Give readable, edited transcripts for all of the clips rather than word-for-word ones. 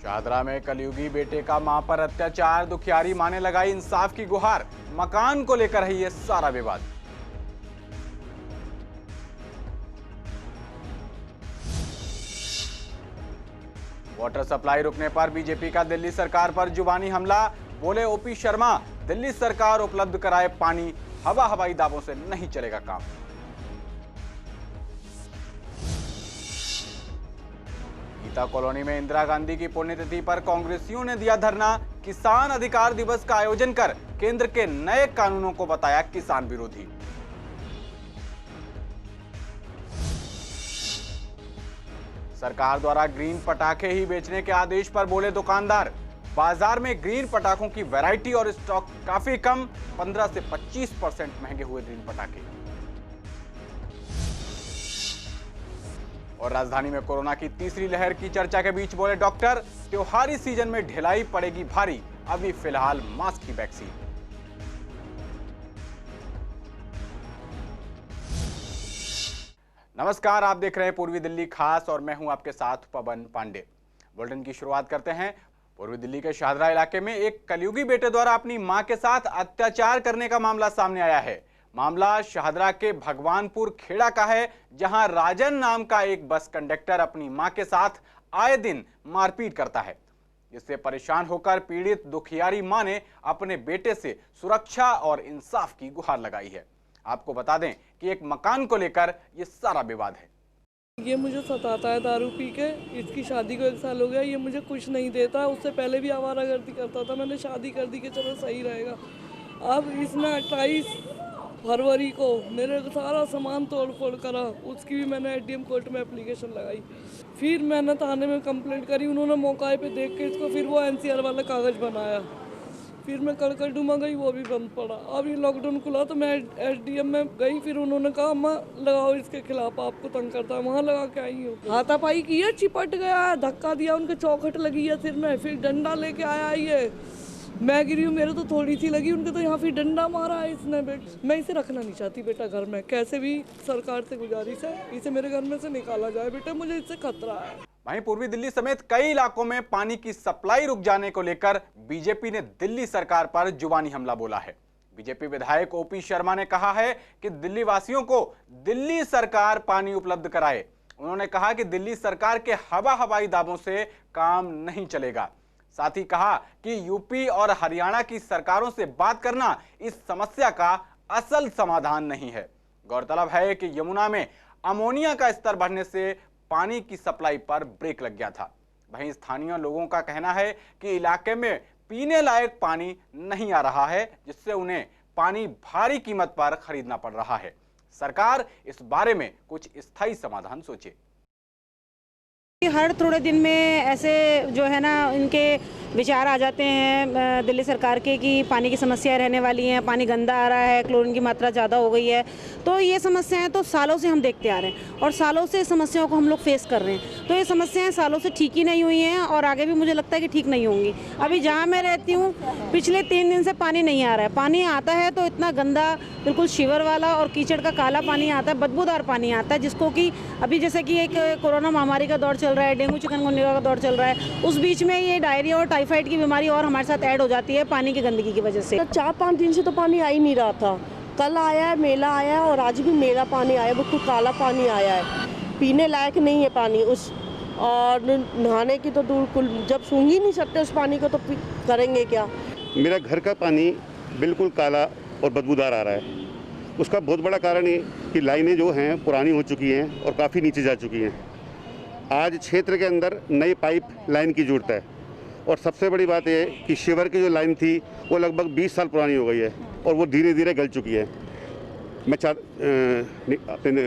शाहदरा में कलयुगी बेटे का मां पर अत्याचार, दुखियारी मां ने लगाई इंसाफ की गुहार। मकान को लेकर है ये सारा विवाद। वाटर सप्लाई रुकने पर बीजेपी का दिल्ली सरकार पर जुबानी हमला। बोले ओपी शर्मा, दिल्ली सरकार उपलब्ध कराए पानी, हवाई दावों से नहीं चलेगा काम। गीता कॉलोनी में इंदिरा गांधी की पुण्यतिथि पर कांग्रेसियों ने दिया धरना। किसान अधिकार दिवस का आयोजन कर केंद्र के नए कानूनों को बताया किसान विरोधी। सरकार द्वारा ग्रीन पटाखे ही बेचने के आदेश पर बोले दुकानदार। बाजार में ग्रीन पटाखों की वैरायटी और स्टॉक काफी कम, 15 से 25% महंगे हुए ग्रीन पटाखे। और राजधानी में कोरोना की तीसरी लहर की चर्चा के बीच बोले डॉक्टर, त्योहारी सीजन में ढिलाई पड़ेगी भारी, अभी फिलहाल मास्क की वैक्सीन। नमस्कार, आप देख रहे हैं पूर्वी दिल्ली खास और मैं हूं आपके साथ पवन पांडे। बुलेटिन की शुरुआत करते हैं। पूर्वी दिल्ली के शाहदरा इलाके में एक कलयुगी बेटे द्वारा अपनी मां के साथ अत्याचार करने का मामला सामने आया है। मामला शाहदरा के भगवानपुर खेड़ा का है, जहां राजन नाम का एक बस कंडक्टर अपनी मां के साथ आए दिन मारपीट करता है, जिससे परेशान होकर पीड़ित दुखियारी मां ने अपने बेटे से सुरक्षा और इंसाफ की गुहार लगाई है। आपको बता दें कि एक मकान को लेकर ये सारा विवाद है। ये मुझे सताता है दारू पी के। इसकी शादी को 1 साल हो गया, ये मुझे कुछ नहीं देता। उससे पहले भी आवारागर्दी करता था। मैंने शादी कर दी कि चलो सही रहेगा। अब इसने 28 फरवरी को मेरे सारा सामान तोड़ फोड़ करा। उसकी भी मैंने एडीएम कोर्ट में एप्लीकेशन लगाई। फिर मैंने थाने में कंप्लेंट करी। उन्होंने मौके पे देख के इसको फिर वो एनसीआर वाला कागज़ बनाया। फिर मैं कड़कड़डूमा गई, वो भी बंद पड़ा। अब ये लॉकडाउन खुला तो मैं एसडीएम में गई। फिर उन्होंने कहा अम्मा लगाओ इसके खिलाफ, आपको तंग करता है। वहाँ लगा के आई हूँ। हाथापाई की है, चिपट गया है, धक्का दिया, उनके चौखट लगी है सिर में। फिर डंडा लेके आया ये, मैं गिरी हूँ, मेरे तो थोड़ी सी लगी, उनके तो यहाँ फिर डंडा मारा है इसने। बेटा मैं इसे रखना नहीं चाहती बेटा घर में। कैसे भी सरकार से गुजारिश है, इसे मेरे घर में से निकाला जाए बेटा, मुझे इससे खतरा है। वहीं पूर्वी दिल्ली समेत कई इलाकों में पानी की सप्लाई रुक जाने को लेकर बीजेपी ने दिल्ली सरकार पर जुबानी हमला बोला है। बीजेपी विधायक ओपी शर्मा ने कहा है कि दिल्ली वासियों को दिल्ली सरकार पानी उपलब्ध कराए। उन्होंने कहा कि दिल्ली सरकार के हवाई दावों से काम नहीं चलेगा। साथ ही कहा कि यूपी और हरियाणा की सरकारों से बात करना इस समस्या का असल समाधान नहीं है। गौरतलब है कि यमुना में अमोनिया का स्तर बढ़ने से पानी की सप्लाई पर ब्रेक लग गया था। वहीं स्थानीय लोगों का कहना है कि इलाके में पीने लायक पानी नहीं आ रहा है, जिससे उन्हें पानी भारी कीमत पर खरीदना पड़ रहा है। सरकार इस बारे में कुछ स्थायी समाधान सोचे। हर थोड़े दिन में ऐसे जो है ना इनके विचार आ जाते हैं दिल्ली सरकार के कि पानी की समस्याएं रहने वाली हैं, पानी गंदा आ रहा है, क्लोरीन की मात्रा ज़्यादा हो गई है। तो ये समस्याएं तो सालों से हम देखते आ रहे हैं और सालों से समस्याओं को हम लोग फेस कर रहे हैं। तो ये समस्याएं सालों से ठीक ही नहीं हुई हैं और आगे भी मुझे लगता है कि ठीक नहीं होंगी। अभी जहाँ मैं रहती हूँ पिछले 3 दिन से पानी नहीं आ रहा है। पानी आता है तो इतना गंदा, बिल्कुल शिवर वाला और कीचड़ का काला पानी आता है, बदबूदार पानी आता है, जिसको कि अभी जैसे कि एक कोरोना महामारी का दौर चल रहा है, डेंगू चिकनगुनिया का दौर चल रहा है, उस बीच में ये डायरिया और टाइफाइड की बीमारी और हमारे साथ ऐड हो जाती है पानी की गंदगी की वजह से। 4-5 दिन से तो पानी आ ही नहीं रहा था। कल आया है, मेला आया है और आज भी मेला पानी आया है, बिल्कुल काला पानी आया है, पीने लायक नहीं है पानी उस। और नहाने की तो दूर, जब सूंघ ही नहीं सकते उस पानी को तो करेंगे क्या। मेरा घर का पानी बिल्कुल काला और बदबूदार आ रहा है। उसका बहुत बड़ा कारण ये कि लाइनें जो हैं पुरानी हो चुकी हैं और काफ़ी नीचे जा चुकी हैं। आज क्षेत्र के अंदर नई पाइप लाइन की ज़रूरत है और सबसे बड़ी बात यह है कि शिवर की जो लाइन थी वो लगभग 20 साल पुरानी हो गई है और वो धीरे धीरे गल चुकी है। मैं अपने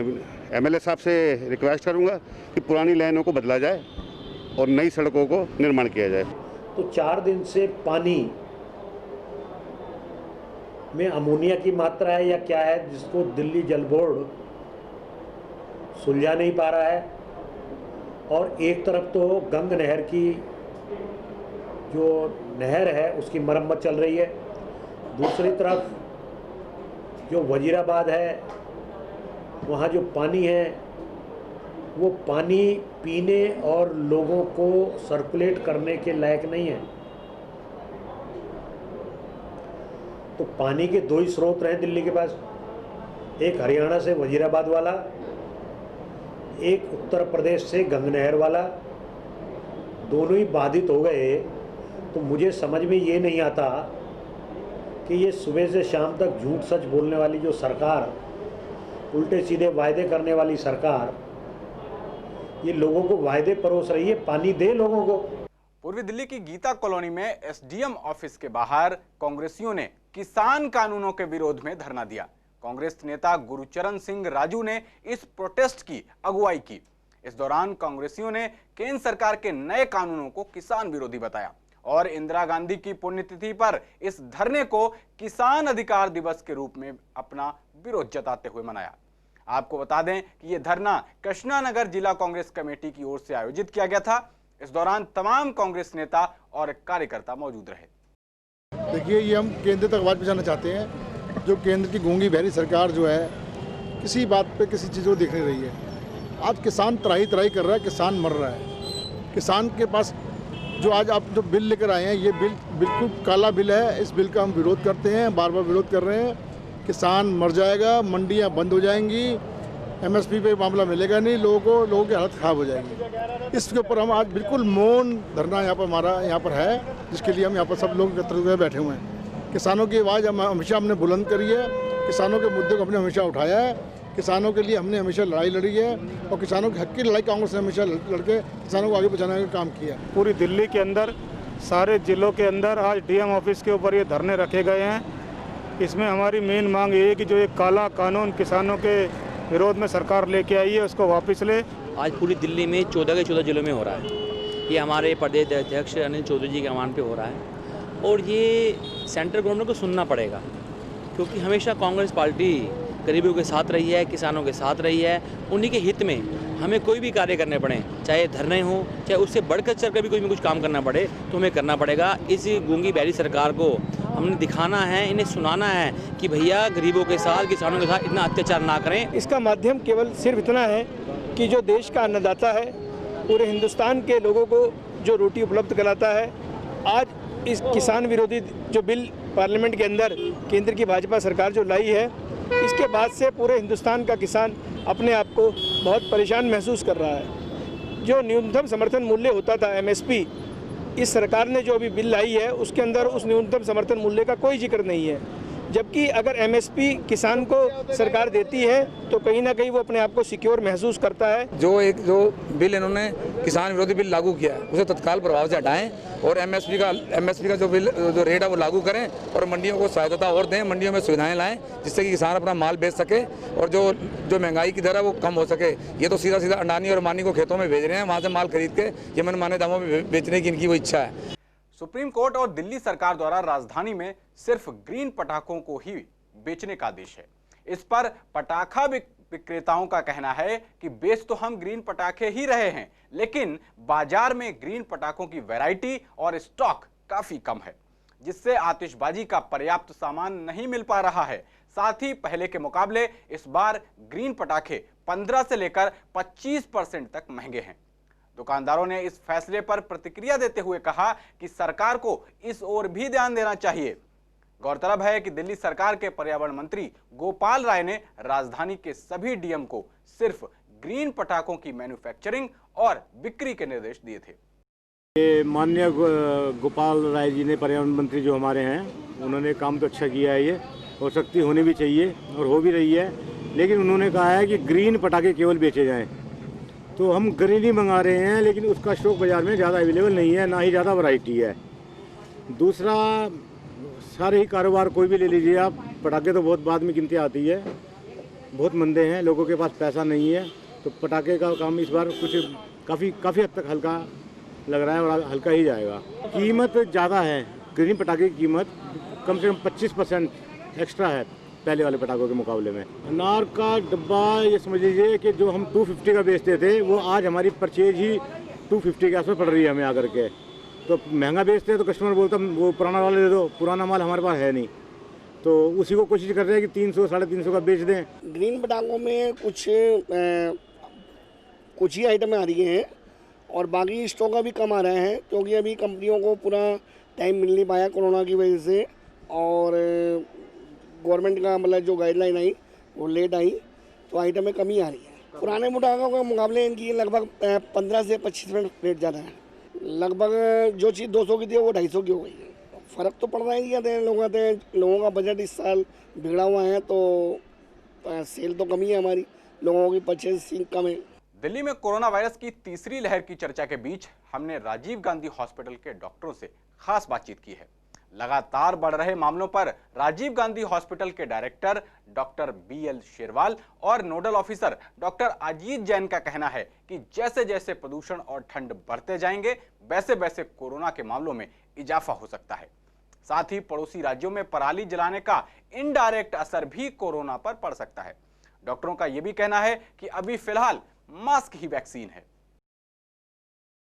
एमएलए साहब से रिक्वेस्ट करूंगा कि पुरानी लाइनों को बदला जाए और नई सड़कों को निर्माण किया जाए। तो 4 दिन से पानी में अमोनिया की मात्रा है या क्या है, जिसको दिल्ली जल बोर्ड सुलझा नहीं पा रहा है। और एक तरफ तो गंग नहर की जो नहर है उसकी मरम्मत चल रही है, दूसरी तरफ जो वजीराबाद है वहाँ जो पानी है वो पानी पीने और लोगों को सर्कुलेट करने के लायक नहीं है। तो पानी के दो ही स्रोत रहे दिल्ली के पास, एक हरियाणा से वजीराबाद वाला, एक उत्तर प्रदेश से गंग नहर वाला। दोनों ही बाधित हो गए। तो मुझे समझ में ये नहीं आता कि ये सुबह से शाम तक झूठ सच बोलने वाली जो सरकार, उल्टे सीधे वायदे करने वाली सरकार, ये लोगों को वायदे परोस रही है, पानी दे लोगों को। पूर्वी दिल्ली की गीता कॉलोनी में एसडीएम ऑफिस के बाहर कांग्रेसियों ने किसान कानूनों के विरोध में धरना दिया। कांग्रेस नेता गुरुचरण सिंह राजू ने इस प्रोटेस्ट की अगुवाई की। इस दौरान कांग्रेसियों ने केंद्र सरकार के नए कानूनों को किसान विरोधी बताया और इंदिरा गांधी की पुण्यतिथि पर इस धरने को किसान अधिकार दिवस के रूप में अपना विरोध जताते हुए मनाया। आपको बता दें कि यह धरना कृष्णानगर जिला कांग्रेस कमेटी की ओर से आयोजित किया गया था। इस दौरान तमाम कांग्रेस नेता और कार्यकर्ता मौजूद रहे। देखिए, ये हम केंद्र तक आवाज़ पहुंचाना चाहते हैं। जो केंद्र की गूंगी बहरी सरकार जो है, किसी बात पे किसी चीज़ को देख नहीं रही है। आज किसान त्राही त्राही कर रहा है, किसान मर रहा है। किसान के पास जो आज आप जो बिल लेकर आए हैं, ये बिल बिल्कुल काला बिल है। इस बिल का हम विरोध करते हैं, बार बार विरोध कर रहे हैं। किसान मर जाएगा, मंडियाँ बंद हो जाएंगी, एमएसपी पे मामला मिलेगा नहीं, लोगों की हालत ख़राब हो जाएगी। इसके ऊपर हम आज बिल्कुल मौन धरना यहाँ पर हमारा यहाँ पर है, जिसके लिए हम यहाँ पर सब लोग एकत्र हुए बैठे हुए हैं। किसानों की आवाज़ हमेशा हमने बुलंद करी है, किसानों के मुद्दे को हमने हमेशा उठाया है, किसानों के लिए हमने हमेशा लड़ाई लड़ी है और किसानों के हक की लड़ाई कांग्रेस ने हमेशा लड़के किसानों को आगे पहुँचाने का काम किया। पूरी दिल्ली के अंदर, सारे जिलों के अंदर आज डीएम ऑफिस के ऊपर ये धरने रखे गए हैं। इसमें हमारी मेन मांग ये है कि जो एक काला कानून किसानों के विरोध में सरकार लेके आई है, उसको वापस ले। आज पूरी दिल्ली में 14 के 14 जिलों में हो रहा है। ये हमारे प्रदेश अध्यक्ष अनिल चौधरी जी के आह्वान पे हो रहा है और ये सेंट्रल गवर्नमेंट को सुनना पड़ेगा, क्योंकि हमेशा कांग्रेस पार्टी गरीबों के साथ रही है, किसानों के साथ रही है। उन्हीं के हित में हमें कोई भी कार्य करने पड़े, चाहे धरने हो, चाहे उससे बढ़कर चल कर भी कुछ काम करना पड़े, तो हमें करना पड़ेगा। इस गूंगी बहरी सरकार को हमने दिखाना है, इन्हें सुनाना है कि भैया गरीबों के साथ, किसानों के साथ इतना अत्याचार ना करें। इसका माध्यम केवल सिर्फ इतना है कि जो देश का अन्नदाता है, पूरे हिंदुस्तान के लोगों को जो रोटी उपलब्ध कराता है, आज इस किसान विरोधी जो बिल पार्लियामेंट के अंदर केंद्र की भाजपा सरकार जो लाई है, इसके बाद से पूरे हिंदुस्तान का किसान अपने आप को बहुत परेशान महसूस कर रहा है। जो न्यूनतम समर्थन मूल्य होता था एमएसपी, इस सरकार ने जो अभी बिल लाई है उसके अंदर उस न्यूनतम समर्थन मूल्य का कोई जिक्र नहीं है। जबकि अगर एमएसपी किसान को सरकार देती है तो कहीं ना कहीं वो अपने आप को सिक्योर महसूस करता है। जो बिल इन्होंने किसान विरोधी बिल लागू किया है, उसे तत्काल प्रभाव से हटाएं और एमएसपी का जो रेट है वो लागू करें और मंडियों को सहायता और दें, मंडियों में सुविधाएं लाएं, जिससे कि किसान अपना माल बेच सके और जो महंगाई की दर है वो कम हो सके। ये तो सीधा सीधा अडानी और अंबानी को खेतों में भेज रहे हैं, वहाँ से माल खरीद के ये मनमाने दामों में बेचने की इनकी वो इच्छा है। सुप्रीम कोर्ट और दिल्ली सरकार द्वारा राजधानी में सिर्फ ग्रीन पटाखों को ही बेचने का आदेश है। इस पर पटाखा विक्रेताओं का कहना है कि बेच तो हम ग्रीन पटाखे ही रहे हैं, लेकिन बाजार में ग्रीन पटाखों की वैरायटी और स्टॉक काफी कम है, जिससे आतिशबाजी का पर्याप्त सामान नहीं मिल पा रहा है। साथ ही पहले के मुकाबले इस बार ग्रीन पटाखे 15 से लेकर 25% तक महंगे हैं। दुकानदारों ने इस फैसले पर प्रतिक्रिया देते हुए कहा कि सरकार को इस ओर भी ध्यान देना चाहिए। गौरतलब है कि दिल्ली सरकार के पर्यावरण मंत्री गोपाल राय ने राजधानी के सभी डीएम को सिर्फ ग्रीन पटाखों की मैन्युफैक्चरिंग और बिक्री के निर्देश दिए थे। ये माननीय गोपाल राय जी ने, पर्यावरण मंत्री जो हमारे हैं, उन्होंने काम तो अच्छा किया है। ये हो सकती होनी भी चाहिए और हो भी रही है, लेकिन उन्होंने कहा है कि ग्रीन पटाखे केवल बेचे जाएं। तो हम ग्रीन ही मंगा रहे हैं, लेकिन उसका स्टॉक बाज़ार में ज़्यादा अवेलेबल नहीं है, ना ही ज़्यादा वैरायटी है। दूसरा, सारे ही कारोबार कोई भी ले लीजिए आप, पटाखे तो बहुत बाद में गिनती आती है, बहुत मंदे हैं, लोगों के पास पैसा नहीं है। तो पटाखे का काम इस बार कुछ काफ़ी हद तक हल्का लग रहा है और हल्का ही जाएगा। कीमत ज़्यादा है, ग्रीन पटाखे की कीमत कम से कम 25% एक्स्ट्रा है पहले वाले पटाखों के मुकाबले में। अनार का डब्बा ये समझ लीजिए कि जो हम 250 का बेचते थे, वो आज हमारी परचेज ही 250 के आसपास पड़ रही है हमें आकर के। तो महंगा बेचते हैं तो कस्टमर बोलता वो पुराना वाला दे दो, पुराना माल हमारे पास है नहीं, तो उसी को कोशिश कर रहे हैं कि 300 साढ़े 300 का बेच दें। ग्रीन पटाखों में कुछ ही आइटमें आ रही हैं और बाकी स्टॉक अभी कम आ रहे हैं, क्योंकि अभी कंपनियों को पूरा टाइम मिल नहीं पाया कोरोना की वजह से, और गवर्नमेंट का मतलब जो गाइडलाइन आई वो लेट आई, तो आइटमें कमी आ रही है। पुराने मुटाखों के मुकाबले इनकी लगभग 15 से 25% रेट ज़्यादा है। लगभग जो चीज़ 200 की थी वो 250 की हो गई है। फ़र्क तो पड़ रहा है कि लोगों का बजट इस साल बिगड़ा हुआ है, तो सेल तो कमी है, हमारी लोगों की परचेसिंग कम है। दिल्ली में कोरोना वायरस की तीसरी लहर की चर्चा के बीच हमने राजीव गांधी हॉस्पिटल के डॉक्टरों से खास बातचीत की है। लगातार बढ़ रहे मामलों पर राजीव गांधी हॉस्पिटल के डायरेक्टर डॉक्टर BL शेरवाल और nodal officer doctor Ajit Jain का कहना है कि जैसे जैसे प्रदूषण और ठंड बढ़ते जाएंगे वैसे वैसे कोरोना के मामलों में इजाफा हो सकता है। साथ ही पड़ोसी राज्यों में पराली जलाने का इनडायरेक्ट असर भी कोरोना पर पड़ सकता है। डॉक्टरों का यह भी कहना है कि अभी फिलहाल मास्क ही वैक्सीन है।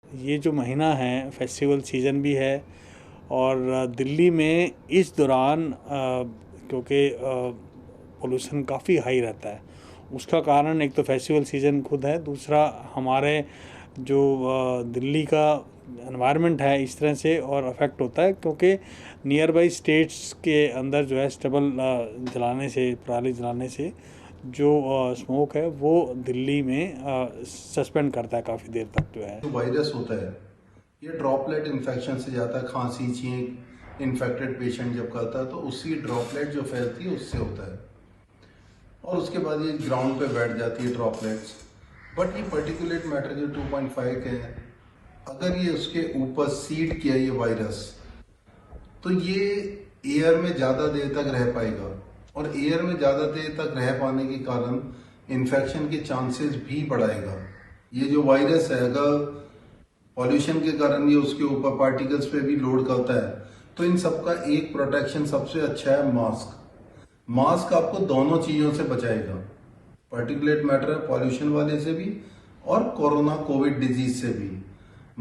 ये जो महीना है फेस्टिवल सीजन भी है और दिल्ली में इस दौरान क्योंकि पोल्यूशन काफ़ी हाई रहता है, उसका कारण एक तो फेस्टिवल सीज़न खुद है, दूसरा हमारे जो दिल्ली का एनवायरनमेंट है इस तरह से और अफेक्ट होता है, क्योंकि नियर बाई स्टेट्स के अंदर जो है स्टबल जलाने से, पराली जलाने से जो स्मोक है वो दिल्ली में सस्पेंड करता है काफ़ी देर तक जो है। जो वायरस होता है ये ड्रॉपलेट इन्फेक्शन से जाता है, खांसी छींक इन्फेक्टेड पेशेंट जब करता है तो उसकी ड्रॉपलेट जो फैलती है उससे होता है और उसके बाद ये ग्राउंड पे बैठ जाती है ड्रॉपलेट्स। बट ये पर्टिकुलेट मैटर जो 2.5 के है, अगर ये उसके ऊपर सीड किया ये वायरस तो ये एयर में ज़्यादा देर तक रह पाएगा और एयर में ज़्यादा देर तक रह पाने के कारण इन्फेक्शन के चांसेस भी बढ़ाएगा। ये जो वायरस है अगर पॉल्यूशन के कारण ये उसके ऊपर पार्टिकल्स पे भी लोड करता है तो इन सबका एक प्रोटेक्शन सबसे अच्छा है मास्क। मास्क आपको दोनों चीज़ों से बचाएगा, पार्टिकुलेट मैटर पॉल्यूशन वाले से भी और कोरोना कोविड डिजीज से भी।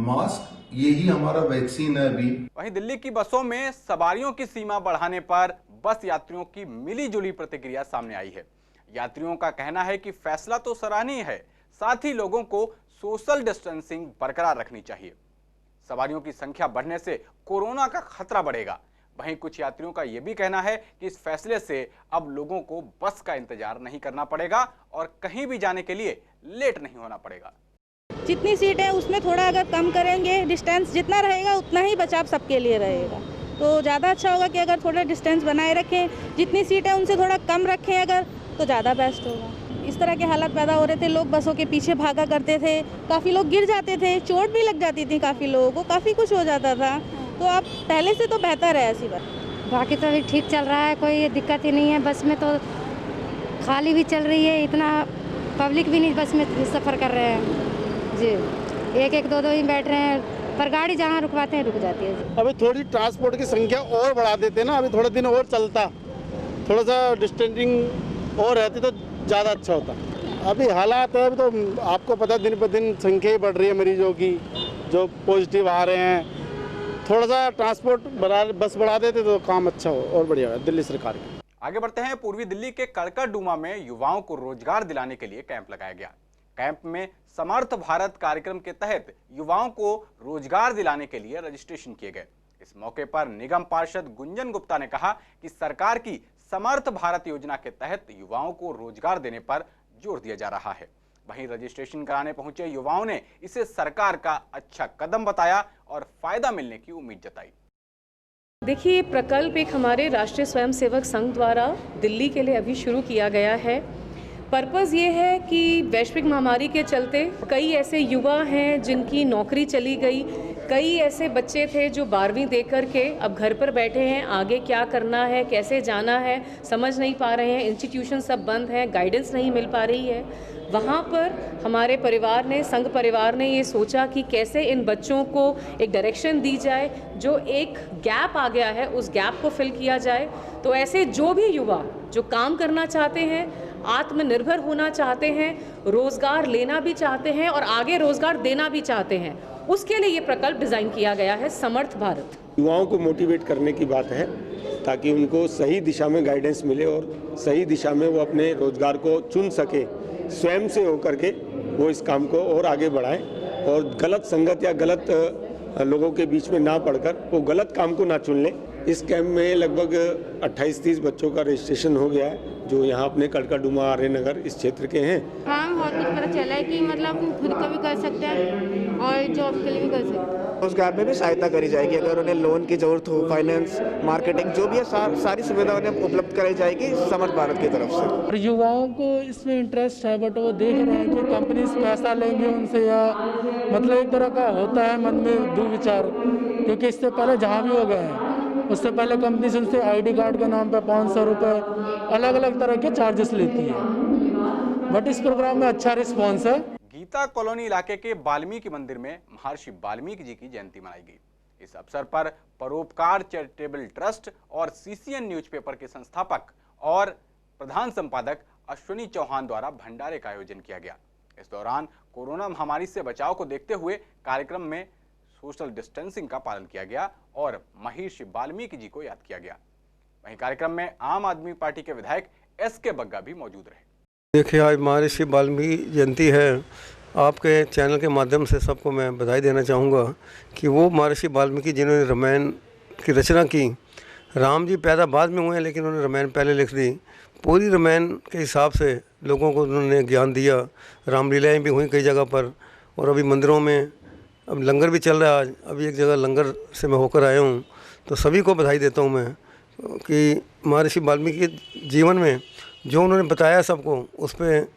मास्क यही हमारा वैक्सीन है अभी। वहीं दिल्ली की बसों में सवारियों की सीमा बढ़ाने पर बस यात्रियों की मिलीजुली प्रतिक्रिया सामने आई है। यात्रियों का कहना है कि फैसला तो सराहनीय है, साथ ही लोगों को सोशल डिस्टेंसिंग बरकरार रखनी चाहिए। सवारियों की संख्या बढ़ने से कोरोना का खतरा बढ़ेगा। वहीं कुछ यात्रियों का यह भी कहना है कि इस फैसले से अब लोगों को बस का इंतजार नहीं करना पड़ेगा और कहीं भी जाने के लिए लेट नहीं होना पड़ेगा। जितनी सीट है उसमें थोड़ा अगर कम करेंगे, डिस्टेंस जितना रहेगा उतना ही बचाव सबके लिए रहेगा, तो ज़्यादा अच्छा होगा कि अगर थोड़ा डिस्टेंस बनाए रखें, जितनी सीट है उनसे थोड़ा कम रखें अगर, तो ज़्यादा बेस्ट होगा। इस तरह के हालात पैदा हो रहे थे, लोग बसों के पीछे भागा करते थे, काफ़ी लोग गिर जाते थे, चोट भी लग जाती थी काफ़ी लोगों को, काफ़ी कुछ हो जाता था। तो अब पहले से तो बेहतर है ऐसी बात। बाकी तो अभी ठीक चल रहा है, कोई दिक्कत ही नहीं है। बस में तो खाली भी चल रही है, इतना पब्लिक भी नहीं बस में सफ़र कर रहे हैं जी, एक दो ही बैठ रहे हैं, पर गाड़ी जहाँ रुकवाते हैं रुक जाती है जी। अभी थोड़ी ट्रांसपोर्ट की संख्या और बढ़ा देते ना, अभी थोड़े दिन और चलता, थोड़ा सा डिस्टेंसिंग और रहती तो ज़्यादा अच्छा होता। अभी हालात है, अभी तो आपको पता दिन पर दिन संख्या बढ़ रही है मरीजों की जो पॉजिटिव आ रहे हैं। थोड़ा सा ट्रांसपोर्ट बस बढ़ा देते तो काम अच्छा हो और बढ़िया है दिल्ली सरकार की। आगे बढ़ते हैं। पूर्वी दिल्ली के कड़कड़डूमा में युवाओं को रोजगार दिलाने के लिए कैंप लगाया गया। कैंप में समर्थ भारत कार्यक्रम के तहत युवाओं को रोजगार दिलाने के लिए रजिस्ट्रेशन किए गए। इस मौके पर निगम पार्षद गुंजन गुप्ता ने कहा कि सरकार की समर्थ भारत योजना के तहत युवाओं को रोजगार देने पर जोर दिया जा रहा है। वहीं रजिस्ट्रेशन कराने पहुंचे युवाओं ने इसे सरकार का अच्छा कदम बताया और फायदा मिलने की उम्मीद जताई। देखिए, प्रकल्प एक हमारे राष्ट्रीय स्वयंसेवक संघ द्वारा दिल्ली के लिए अभी शुरू किया गया है। पर्पज़ ये है कि वैश्विक महामारी के चलते कई ऐसे युवा हैं जिनकी नौकरी चली गई, कई ऐसे बच्चे थे जो 12वीं दे कर के अब घर पर बैठे हैं, आगे क्या करना है, कैसे जाना है, समझ नहीं पा रहे हैं, इंस्टीट्यूशन सब बंद हैं, गाइडेंस नहीं मिल पा रही है। वहाँ पर हमारे परिवार ने, संघ परिवार ने ये सोचा कि कैसे इन बच्चों को एक डायरेक्शन दी जाए, जो एक गैप आ गया है उस गैप को फिल किया जाए। तो ऐसे जो भी युवा जो काम करना चाहते हैं, आत्मनिर्भर होना चाहते हैं, रोज़गार लेना भी चाहते हैं और आगे रोज़गार देना भी चाहते हैं, उसके लिए ये प्रकल्प डिज़ाइन किया गया है समर्थ भारत। युवाओं को मोटिवेट करने की बात है ताकि उनको सही दिशा में गाइडेंस मिले और सही दिशा में वो अपने रोजगार को चुन सके, स्वयं से होकर के वो इस काम को और आगे बढ़ाएं और गलत संगत या गलत लोगों के बीच में ना पड़कर वो गलत काम को ना चुन लें। इस कैंप में लगभग 28-30 बच्चों का रजिस्ट्रेशन हो गया है जो यहाँ अपने कड़काडूमा आर्यनगर इस क्षेत्र के हैं। हाँ, बहुत कुछ पता चला है कि मतलब खुद का भी कर सकते हैं और जॉब के लिए भी कर सकते हैं। उस कैंप में भी सहायता करी जाएगी, अगर उन्हें लोन की जरूरत हो, फाइनेंस, मार्केटिंग जो भी है सारी सुविधा उन्हें उपलब्ध कराई जाएगी समर्थ भारत की तरफ से। युवाओं को इसमें इंटरेस्ट है बट वो देख रहे हैं कि कंपनीज पैसा लेंगे उनसे या मतलब एक तरह का होता है मन में दुविचार, क्योंकि इससे पहले जहाँ भी हो गए हैं उससे पहले कंपनी से उनसे ID कार्ड के नाम पे 500 रुपये अलग अलग तरह के चार्जेस लेती है, बट इस प्रोग्राम में अच्छा रिस्पॉन्स है। गीता कॉलोनी इलाके के वाल्मीकि मंदिर में महर्षि वाल्मीकि जी की जयंती मनाई गई। इस अवसर पर परोपकार चैरिटेबल ट्रस्ट और CCN न्यूज़पेपर के संस्थापक और प्रधान संपादक अश्विनी चौहान द्वारा भंडारे का आयोजन किया गया। इस दौरान कोरोना महामारी से बचाव को देखते हुए कार्यक्रम में सोशल डिस्टेंसिंग का पालन किया गया और महर्षि वाल्मीकि जी को याद किया गया। वहीं कार्यक्रम में आम आदमी पार्टी के विधायक SK बग्गा भी मौजूद रहे। देखिए, आज महर्षि वाल्मीकि जयंती है। आपके चैनल के माध्यम से सबको मैं बधाई देना चाहूँगा कि वो महर्षि वाल्मीकि जिन्होंने रामायण की रचना की। राम जी पैदा बाद में हुए हैं लेकिन उन्होंने रामायण पहले लिख दी। पूरी रामायण के हिसाब से लोगों को उन्होंने ज्ञान दिया। रामलीलाएँ भी हुई कई जगह पर और अभी मंदिरों में अब लंगर भी चल रहा है। आज अभी एक जगह लंगर से मैं होकर आया हूँ, तो सभी को बधाई देता हूँ मैं कि महर्षि वाल्मीकि के जीवन में जो उन्होंने बताया सबको, उस पर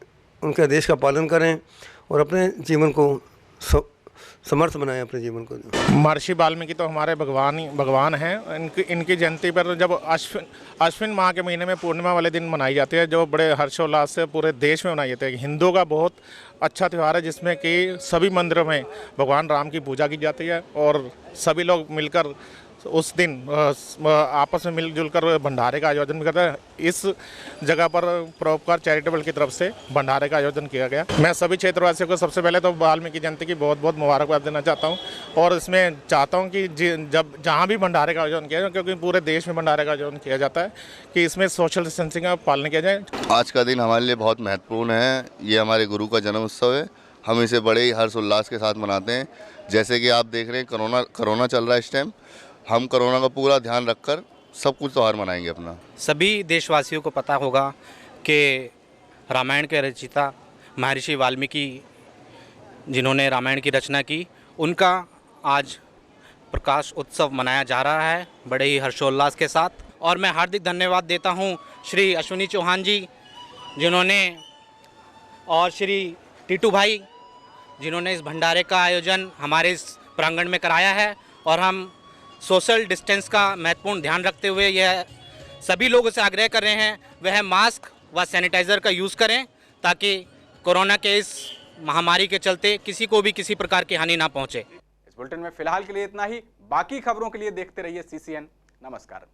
उनके आदेश का पालन करें और अपने जीवन को समर्थ बनाएं अपने जीवन को। महर्षि वाल्मीकि तो हमारे भगवान हैं। इनकी जयंती पर जब अश्विन माह के महीने में पूर्णिमा वाले दिन मनाई जाती है, जो बड़े हर्षोल्लास से पूरे देश में मनाई जाती है। हिंदुओं का बहुत अच्छा त्यौहार है जिसमें कि सभी मंदिरों में भगवान राम की पूजा की जाती है और सभी लोग मिलकर उस दिन आपस में मिलजुल कर भंडारे का आयोजन भी करते हैं। इस जगह पर परोपकार चैरिटेबल की तरफ से भंडारे का आयोजन किया गया। मैं सभी क्षेत्रवासियों को सबसे पहले तो वाल्मीकि जयंती की बहुत बहुत मुबारकबाद देना चाहता हूं और इसमें चाहता हूं कि जब जहां भी भंडारे का आयोजन किया जाए, क्योंकि पूरे देश में भंडारे का आयोजन किया जाता है, कि इसमें सोशल डिस्टेंसिंग का पालन किया जाए। आज का दिन हमारे लिए बहुत महत्वपूर्ण है। ये हमारे गुरु का जन्म उत्सव है। हम इसे बड़े ही हर्षोल्लास के साथ मनाते हैं। जैसे कि आप देख रहे हैं कोरोना चल रहा है इस टाइम, हम कोरोना का पूरा ध्यान रखकर सब कुछ त्यौहार मनाएंगे अपना। सभी देशवासियों को पता होगा कि रामायण के रचयिता महर्षि वाल्मीकि जिन्होंने रामायण की रचना की, उनका आज प्रकाश उत्सव मनाया जा रहा है बड़े ही हर्षोल्लास के साथ। और मैं हार्दिक धन्यवाद देता हूं श्री अश्विनी चौहान जी जिन्होंने और श्री टीटू भाई जिन्होंने इस भंडारे का आयोजन हमारे इस प्रांगण में कराया है। और हम सोशल डिस्टेंस का महत्वपूर्ण ध्यान रखते हुए यह सभी लोगों से आग्रह कर रहे हैं वह मास्क व सैनिटाइज़र का यूज़ करें ताकि कोरोना के इस महामारी के चलते किसी को भी किसी प्रकार की हानि ना पहुंचे। इस बुलेटिन में फिलहाल के लिए इतना ही। बाकी खबरों के लिए देखते रहिए CCN। नमस्कार।